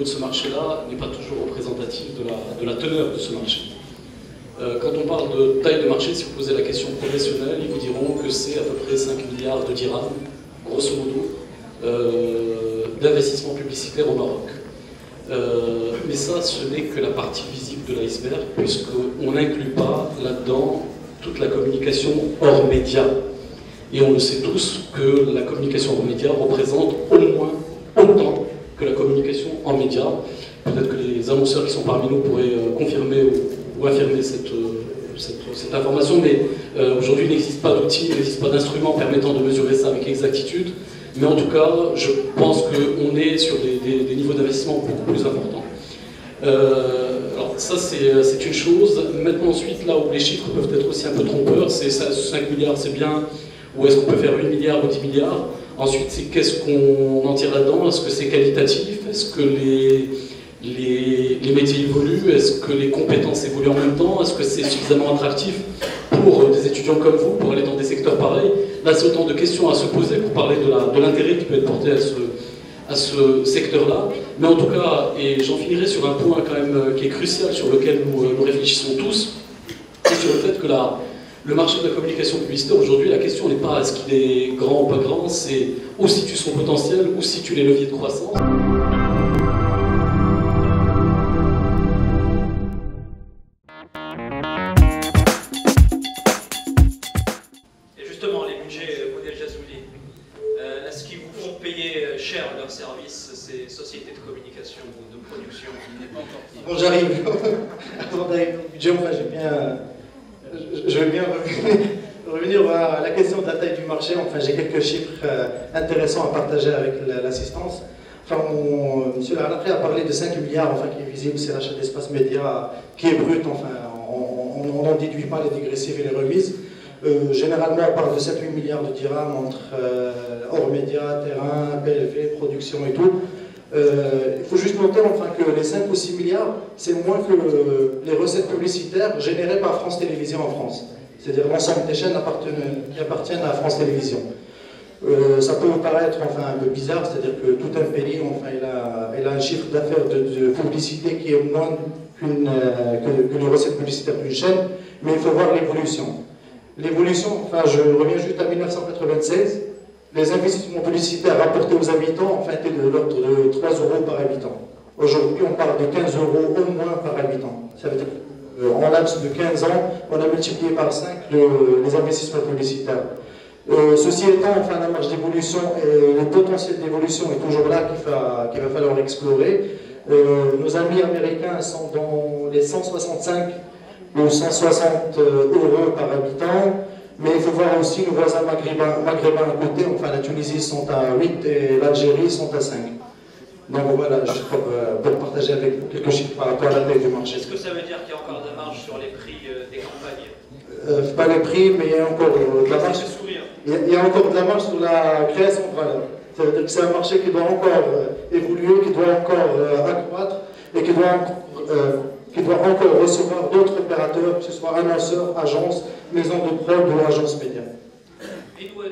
niveau de ce marché-là n'est pas toujours représentatif de la teneur de ce marché. Quand on parle de taille de marché, si vous posez la question professionnelle, ils vous diront que c'est à peu près 5 milliards de dirhams, grosso modo, d'investissement publicitaire au Maroc. Mais ça, ce n'est que la partie visible de l'iceberg, puisqu'on n'inclut pas là-dedans toute la communication hors média. Et on le sait tous que la communication hors média représente au moins autant que la communication en média. Peut-être que les annonceurs qui sont parmi nous pourraient confirmer ou affirmer cette information, mais aujourd'hui il n'existe pas d'outils, il n'existe pas d'instruments permettant de mesurer ça avec exactitude. Mais en tout cas, je pense qu'on est sur des niveaux d'investissement beaucoup plus importants. Alors ça, c'est une chose. Maintenant, ensuite, là où les chiffres peuvent être aussi un peu trompeurs, c'est 5 milliards, c'est bien, ou est-ce qu'on peut faire 8 milliards ou 10 milliards? Ensuite, c'est qu'est-ce qu'on en tire là-dedans? Est-ce que c'est qualitatif? Est-ce que les métiers évoluent? Est-ce que les compétences évoluent en même temps? Est-ce que c'est suffisamment attractif pour des étudiants comme vous, pour aller dans des secteurs pareils? Là, c'est autant de questions à se poser pour parler de l'intérêt qui peut être porté à ce secteur-là. Mais en tout cas, et j'en finirai sur un point quand même qui est crucial, sur lequel nous réfléchissons tous, c'est sur le fait que le marché de la communication publicitaire, aujourd'hui, la question n'est pas est-ce qu'il est grand ou pas grand, c'est où situe son potentiel, où situe les leviers de croissance. Est-ce qu'ils vous font payer cher leurs services, ces sociétés de communication ou de production? Bon, j'arrive. Avant d'arriver au budget, enfin, je vais bien revenir à la question de la taille du marché. Enfin, j'ai quelques chiffres intéressants à partager avec l'assistance. Enfin, M. Larnaqi a parlé de 5 milliards, enfin, qui est visible, c'est l'achat d'espace média qui est brut. Enfin, on n'en déduit pas les dégressifs et les remises. Généralement, on parle de 7-8 milliards de dirhams entre hors médias, terrain, PLV, production et tout. Il faut juste noter enfin, que les 5 ou 6 milliards, c'est moins que les recettes publicitaires générées par France Télévisions en France. C'est-à-dire l'ensemble des chaînes qui appartiennent à France Télévisions. Ça peut vous paraître enfin, un peu bizarre, c'est-à-dire que tout un pays enfin, il a un chiffre d'affaires de publicité qui est moins que les recettes publicitaires d'une chaîne, mais il faut voir l'évolution. L'évolution, enfin je reviens juste à 1996, les investissements publicitaires rapportés aux habitants enfin, étaient de l'ordre de 3 € par habitant. Aujourd'hui, on parle de 15 € au moins par habitant. Ça veut dire qu'en laps de 15 ans, on a multiplié par 5 les investissements publicitaires. Ceci étant, enfin, la marge d'évolution et le potentiel d'évolution est toujours là qu'il va falloir explorer. Nos amis américains sont dans les 165 ou 160 € par habitant, mais il faut voir aussi nos voisins maghrébins à côté, enfin la Tunisie sont à 8 et l'Algérie sont à 5. Donc voilà, juste pour partager avec vous quelques chiffres par rapport à la taille du marché. Est-ce que ça veut dire qu'il y a encore de la marge sur les prix des campagnes? Pas les prix, mais il y a encore de la marge. Il y a encore de la marge sur la création de valeur. Ça veut dire que c'est un marché qui doit encore évoluer, qui doit encore accroître et qui doit encore recevoir d'autres opérateurs, que ce soit annonceurs, agences, maisons de prod ou agences médias. Et nous,